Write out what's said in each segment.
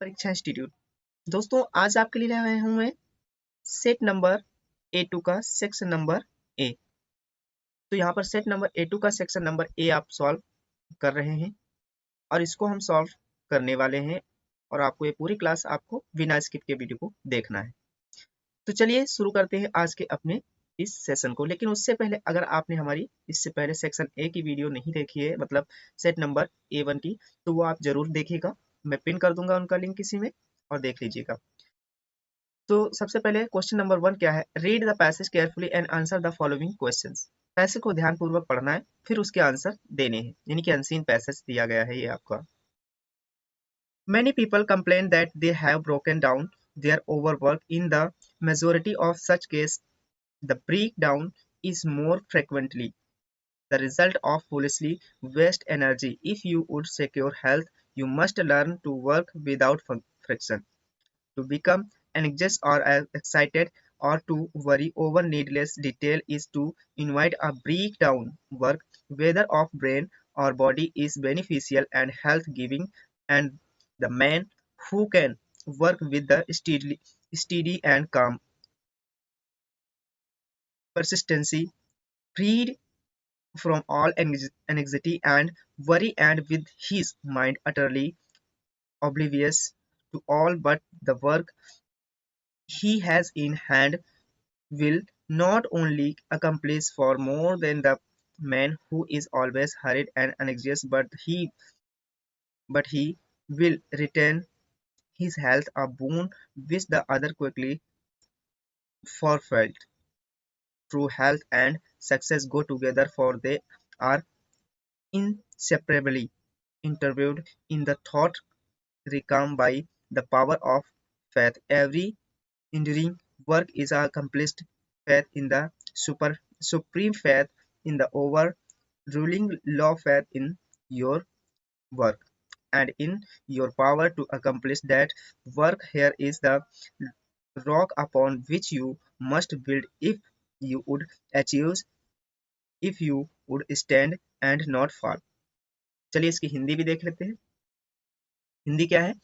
परीक्षा इंस्टीट्यूट। दोस्तों आज आपके लिए लाया हूं मैं सेट नंबर A2 का सेक्शन नंबर ए। तो यहाँ पर सेट नंबर A2 का सेक्शन नंबर ए आप सॉल्व कर रहे हैं और इसको हम सॉल्व करने वाले हैं और आपको ये पूरी क्लास आपको बिना स्किप के वीडियो को देखना है। तो चलिए शुरू करते हैं आज के अपने इस सेशन को। लेकिन उससे पहले अगर आपने हमारी इससे पहले सेक्शन ए की वीडियो नहीं देखी है, मतलब सेट नंबर A1 की, तो वो आप जरूर देखिएगा। मैं पिन कर दूंगा उनका लिंक इसी में और देख लीजिएगा। तो सबसे पहले क्वेश्चन नंबर 1 क्या है? Read the passage carefully and answer the following questions. Passage को ध्यानपूर्वक पढ़ना है, फिर उसके आंसर देने हैं, यानी कि अनसीन पैसेज दिया गया है ये आपका। Many people complain that they have broken down their overwork. In the majority of such cases, the breakdown is more frequently the result of foolishly waste energy. If you would secure health, you must learn to work without friction. To become anxious or excited or to worry over needless detail is to invite a breakdown. Work, whether of brain or body, is beneficial and health giving, and the man who can work with the steady and calm persistency, freed from all anxiety and worry, and with his mind utterly oblivious to all but the work he has in hand, will not only accomplish for more than the man who is always hurried and anxious, but he will retain his health, a boon which the other quickly forfeit. True health and success go together, for they are inseparably interviewed in the thought recome by the power of faith. Every enduring work is accomplished faith in the supreme faith in the overruling law, faith in your work and in your power to accomplish that work. Here is the rock upon which you must build if you would achieve, if you would stand and not fall. चलिए इसकी हिंदी भी देख लेते हैं। हिंदी क्या है?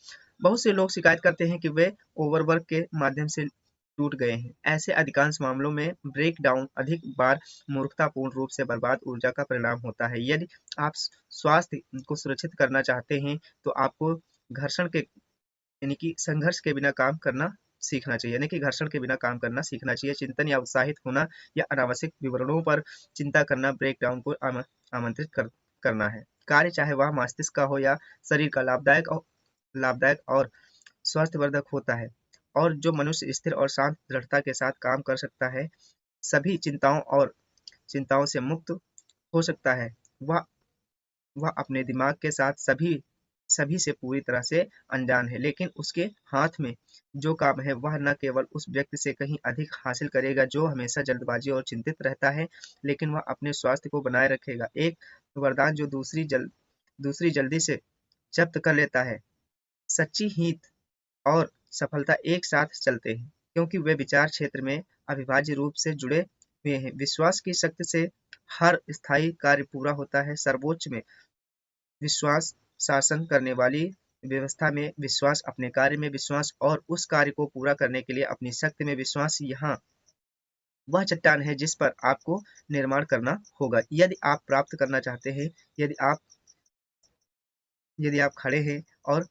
बहुत से लोग शिकायत करते हैं कि वे ओवरवर्क के माध्यम से टूट गए हैं। ऐसे अधिकांश मामलों में ब्रेक डाउन अधिक बार मूर्खतापूर्ण रूप से बर्बाद ऊर्जा का परिणाम होता है। यदि आप स्वास्थ्य को सुरक्षित करना चाहते हैं तो आपको घर्षण के यानी कि संघर्ष के बिना काम करना सीखना चाहिए, यानी कि घर्षण के बिना काम करना सीखना चाहिए। चिंतन या उत्साहित होना या अनावश्यक विवरणों पर चिंता करना ब्रेक डाउन को आमंत्रित करना है। कार्य चाहे वह मस्तिष्क का हो या शरीर का, लाभदायक और स्वास्थ्यवर्धक होता है, और जो मनुष्य स्थिर और शांत दृढ़ता के साथ काम कर सकता है, सभी चिंताओं से मुक्त हो सकता है, वह अपने दिमाग के साथ सभी से पूरी तरह से अनजान है। लेकिन उसके हाथ में जो काम है वह न केवल उस व्यक्ति से कहीं अधिक हासिल करेगा जो हमेशा जल्दबाजी और चिंतित रहता है, लेकिन वह अपने स्वास्थ्य को बनाए रखेगा। एक वरदान जो दूसरी जल्दी से जब्त कर लेता है। सच्ची हित और सफलता एक साथ चलते हैं क्योंकि वे विचार क्षेत्र में अविभाज्य रूप से जुड़े हुए हैं। विश्वास की शक्ति से हर स्थायी कार्य पूरा होता है। सर्वोच्च में विश्वास, शासन करने वाली व्यवस्था में विश्वास, अपने कार्य में विश्वास और उस कार्य को पूरा करने के लिए अपनी शक्ति में विश्वास। यहाँ वह चट्टान है जिस पर आपको निर्माण करना होगा यदि आप प्राप्त करना चाहते हैं, यदि आप खड़े हैं और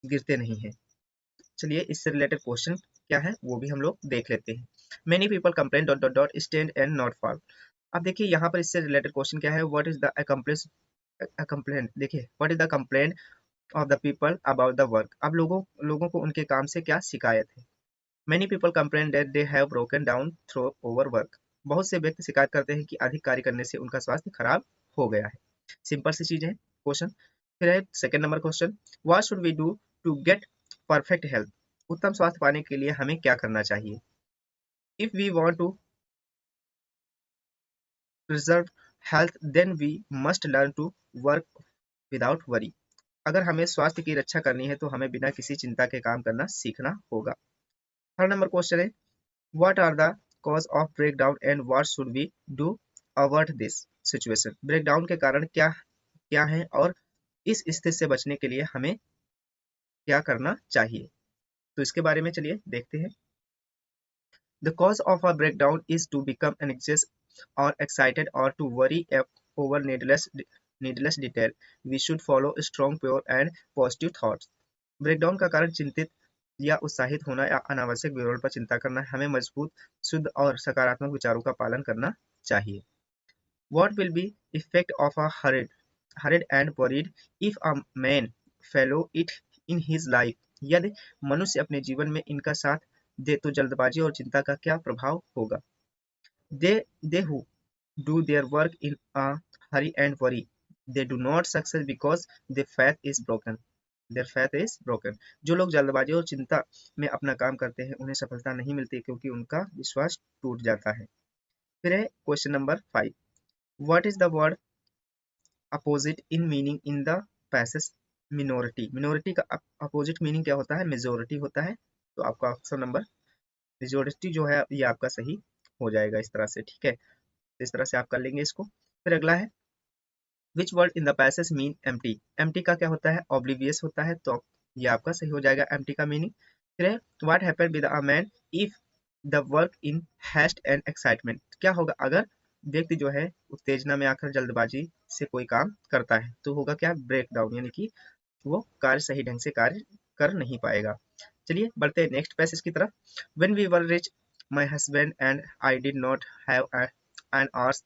गिरते नहीं हैं। चलिए इससे रिलेटेड क्वेश्चन क्या है वो भी हम लोग देख लेते हैं। Many people complain dot dot dot stand and not fall. अब देखिए यहाँ पर इससे रिलेटेड क्वेश्चन क्या है? What is the complaint. देखिए what is the complaint of the people about the work. अब लोगों को उनके काम से क्या शिकायत है? Many people complain that they have broken down through overwork. बहुत से व्यक्ति शिकायत करते हैं कि अधिक कार्य करने से उनका स्वास्थ्य खराब हो गया है। सिंपल सी चीज है क्वेश्चन। फिर है second number question, what should we do to get perfect health. उत्तम स्वास्थ्य पाने के लिए हमें क्या करना चाहिए? If we want to preserve health then we must learn to work without worry. अगर हमें स्वास्थ्य की रक्षा करनी है तो हमें बिना किसी चिंता के काम करना सीखना होगा। थर्ड नंबर क्वेश्चन है, what are the cause of break down and what should we do avoid this situation. Break down के कारण क्या क्या है और इस स्थिति से बचने के लिए हमें क्या करना चाहिए। तो इसके बारे में चलिए देखते हैं। The cause of a breakdown is to become anxious or excited or to worry over needless detail. We should follow strong, pure and positive thoughts. Breakdown का कारण चिंतित या उत्साहित होना या अनावश्यक विवरण पर चिंता करना है। हमें मजबूत, शुद्ध और सकारात्मक विचारों का पालन करना चाहिए। What will be effect of a hurried and worried if a man follow it in his life? यदि मनुष्य अपने जीवन में इनका साथ दे तो जल्दबाजी और चिंता का क्या प्रभाव होगा। They who do their work in a hurry and worry, they do not succeed because their faith is broken. Their faith is broken. जो लोग जल्दबाजी और चिंता में अपना काम करते हैं उन्हें सफलता नहीं मिलती क्योंकि उनका विश्वास टूट जाता है। फिर है question number 5। What is the word opposite in meaning in the passage minority? Minority का अपोजिट मीनिंग क्या होता है? मेजोरिटी होता है। तो आपका ऑप्शन नंबर मेजोरिटी जो है ये आपका सही हो जाएगा इस तरह से, ठीक है। तो इस तरह से आप कर लेंगे इसको। फिर अगला है which word in the passage mean empty? Empty का क्या होता है? ऑब्लिवियस होता है, तो ये आपका सही हो जाएगा एम्प्टी का मीनिंग। फिर है what happened with a man if the work in heist and excitement? क्या होगा अगर व्यक्ति जो है उत्तेजना में आकर जल्दबाजी से कोई काम करता है, तो होगा क्या? ब्रेक डाउन, यानी कि वो कार्य सही ढंग से कार्य कर नहीं पाएगा। चलिए बढ़ते हैं नेक्स्ट पैसेज की तरफ। When we were rich my husband and I did not have an hour's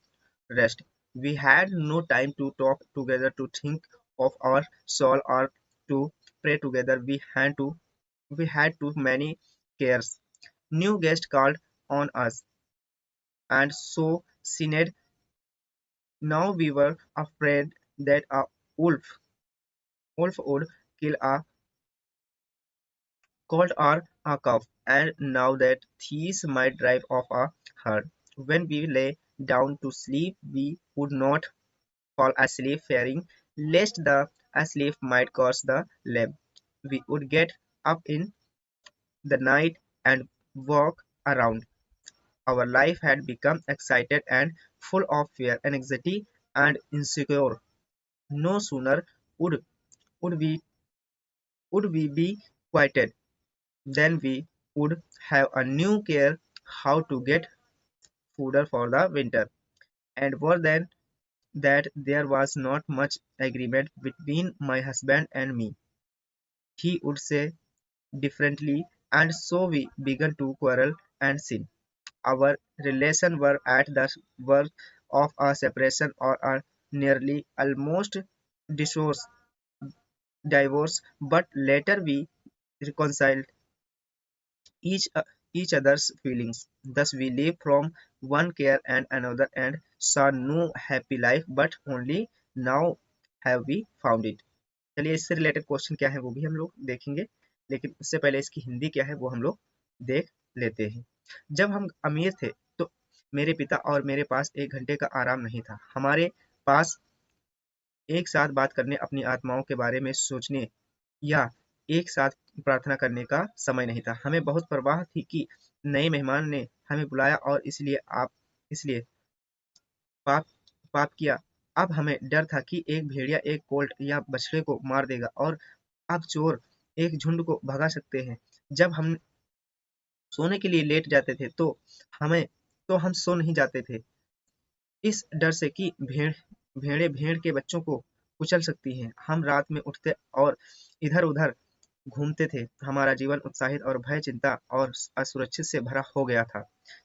rest, we had no time to talk together, to think of our soul, or to pray together. We had too many cares. New guest called on us, and so sinned. Now we were afraid that a wolf would kill a colt or a calf, and now that thieves might drive off a herd. When we lay down to sleep, we would not fall asleep, fearing lest the asleep might cause the lamb. We would get up in the night and walk around. Our life had become excited and full of fear, anxiety, and insecure. No sooner would, would we would we be quieted than we would have a new care how to get fodder for the winter. And more than that, there was not much agreement between my husband and me. He would say differently, and so we began to quarrel and sin. Our relations were at the verge of a separation or a nearly almost divorce, divorce, but later we reconciled each each other's feelings. Thus we lived from one care and another and saw no happy life, but only now have we found it. चलिए इससे related question क्या है वो भी हम लोग देखेंगे, लेकिन उससे पहले इसकी हिंदी क्या है वो हम लोग देख लेते हैं। जब हम अमीर थे तो मेरे पिता और मेरे पास 1 घंटे का आराम नहीं था। हमारे पास एक साथ बात करने, अपनी आत्माओं के बारे में सोचने या एक साथ प्रार्थना करने का समय नहीं था। हमें बहुत परवाह थी कि नए मेहमान ने हमें बुलाया और इसलिए पाप पाप किया। अब हमें डर था कि एक भेड़िया एक कोल्ट या बछड़े को मार देगा और अब चोर एक झुंड को भगा सकते हैं। जब हम सोने के लिए लेट जाते थे तो हम सो नहीं जाते थे, इस डर से कि भेड़ के बच्चों को कुचल सकती हैं। हम रात में उठते और इधर-उधर घूमते थे। हमारा जीवन उत्साहित और भय, चिंता और असुरक्षित से भरा हो गया था।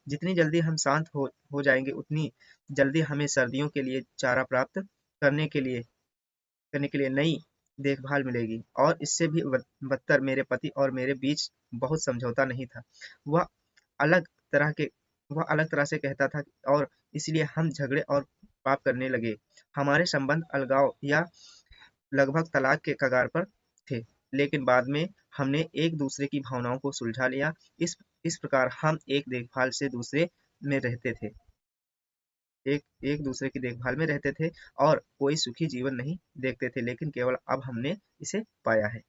जितनी जल्दी हम शांत हो जाएंगे उतनी जल्दी हमें सर्दियों के लिए चारा प्राप्त करने के लिए नई देखभाल मिलेगी। और इससे भी बदतर मेरे पति और मेरे बीच बहुत समझौता नहीं था। वह अलग तरह के वह अलग तरह से कहता था और इसलिए हम झगड़े और पाप करने लगे। हमारे संबंध अलगाव या लगभग तलाक के कगार पर थे, लेकिन बाद में हमने एक दूसरे की भावनाओं को सुलझा लिया। इस प्रकार हम एक देखभाल से दूसरे में रहते थे एक एक दूसरे की देखभाल में रहते थे और कोई सुखी जीवन नहीं देखते थे, लेकिन केवल अब हमने इसे पाया है।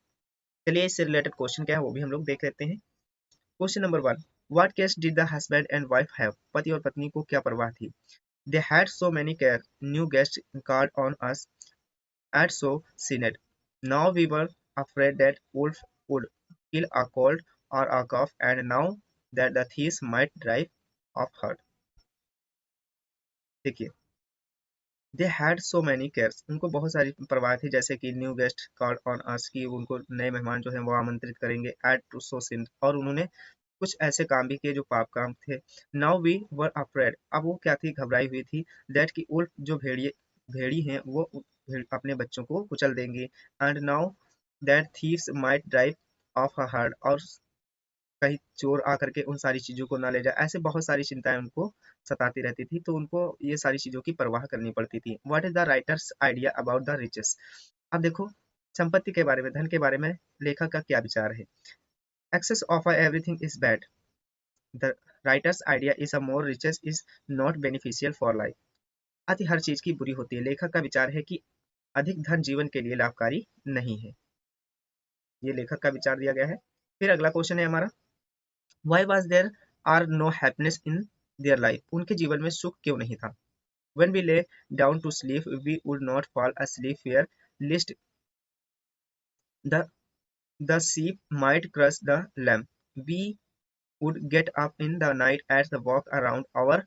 चलिए इससे रिलेटेड क्वेश्चन क्या है वो भी हम लोग देख लेते हैं। Question number 1, what cares did the husband and wife have? पति और पत्नी को क्या परवाह थी? They had so many care, new guest card on us at so sinned. Now we were afraid that wolf would kill a cold or a cough, and now that the thieves might drive off hurt. देखिए, they had so many cares, उनको बहुत सारी परवाह थी, जैसे कि new guest called on us, की उनको नए मेहमान जो हैं वो आमंत्रित करेंगे, एड टू सो सिन, और उन्होंने कुछ ऐसे काम भी किए जो पाप काम थे। नाउ वी वर अफ्रेड, अब वो क्या थी, घबराई हुई थी, दैट की उल्फ जो भेड़ी हैं वो अपने बच्चों को कुचल देंगे, and now that thieves might drive of a herd, और कहीं चोर आकर के उन सारी चीजों को ना ले जाए, ऐसे बहुत सारी चिंताएं उनको सताती रहती थी, तो उनको ये सारी चीजों की परवाह करनी पड़ती थी। What is the writer's idea about the riches, अब देखो संपत्ति के बारे में, धन के बारे में लेखक का क्या विचार है। Excess of everything is bad, the writer's idea is a more riches is not beneficial for life, अति हर चीज की बुरी होती है, लेखक का विचार है कि अधिक धन जीवन के लिए लाभकारी नहीं है, ये लेखक का विचार दिया गया है। फिर अगला क्वेश्चन है हमारा, Why was there are no happiness in their life? उनके जीवन में सुख क्यों नहीं था? When we lay down to sleep, we would not fall asleep fear lest the the sheep might crush the lamb. We would get up in the night as the walk around. Our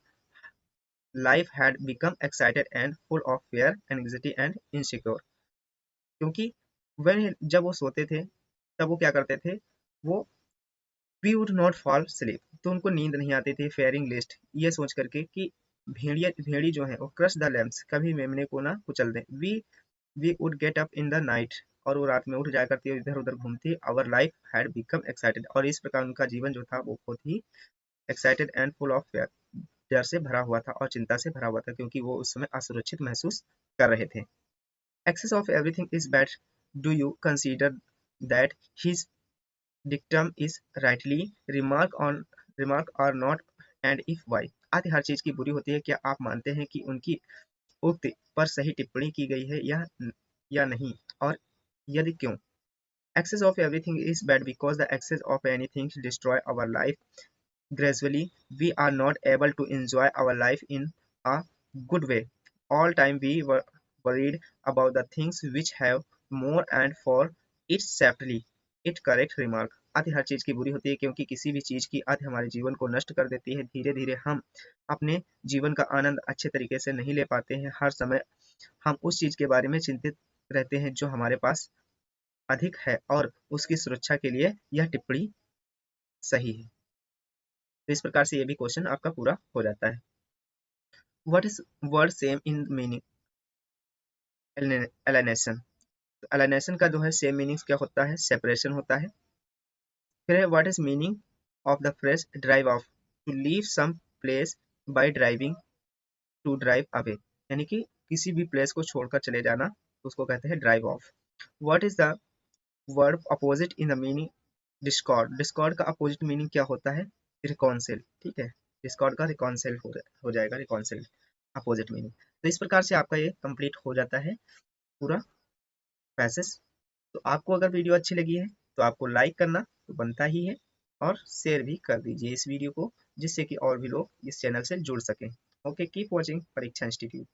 life had become excited and full of fear, anxiety and insecure. क्योंकि जब वो सोते थे तब वो क्या करते थे, वो we would not fall sleep, तो उनको नींद नहीं आती थी, फेयरिंग लिस्ट, ये सोच करके कि भेड़ी जो है वो क्रश द लैम्स, कभी मेमने को ना कुचल दें। We would get up in the night, और वो रात में उठ जाया करती है, इधर उधर घूमती। Our life had become excited, और इस प्रकार उनका जीवन जो था वो बहुत ही excited and full of fear, डर से भरा हुआ था और चिंता से भरा हुआ था, क्योंकि वो उस समय असुरक्षित महसूस कर रहे थे। Excess of everything is bad, do you consider that his dictum is rightly remark or not, and if why, आदि हर चीज की बुरी होती है, क्या आप मानते हैं कि उनकी उक्ति पर सही टिप्पणी की गई है या नहीं, और यदि क्यों। excess of everything is bad because the excess of anything destroy our life gradually, we are not able to enjoy our life in a good way, all time we were worried about the things which have more, and for it safely it correct remark, आदि हर चीज की बुरी होती है क्योंकि किसी भी चीज की आदि हमारे जीवन को नष्ट कर देती है, धीरे धीरे हम अपने जीवन का आनंद अच्छे तरीके से नहीं ले पाते हैं, हर समय हम उस चीज के बारे में चिंतित रहते हैं जो हमारे पास अधिक है, और उसकी सुरक्षा के लिए यह टिप्पणी सही है। तो इस प्रकार से ये भी क्वेश्चन आपका पूरा हो जाता है। What is word same in meaning, alienation, alienation का जो है सेम मीनिंग क्या होता है, सेपरेशन होता है। फिर है what is meaning of the phrase drive off, to leave some place by driving, to drive away, यानी कि किसी भी प्लेस को छोड़कर चले जाना, उसको कहते हैं drive of. What is the verb opposite in the meaning Discord, Discord का अपोजिट मीनिंग क्या होता है, रिकॉन्सिल, ठीक है, डिस्कॉर्ड का रिकॉन्सिल हो जाएगा, रिकॉन्सिल अपोजिट मीनिंग। तो इस प्रकार से आपका ये कंप्लीट हो जाता है पूरा पैसेज। तो आपको अगर वीडियो अच्छी लगी है तो आपको लाइक करना तो बनता ही है, और शेयर भी कर दीजिए इस वीडियो को, जिससे कि और भी लोग इस चैनल से जुड़ सकें। ओके, कीप वॉचिंग परीक्षा इंस्टीट्यूट।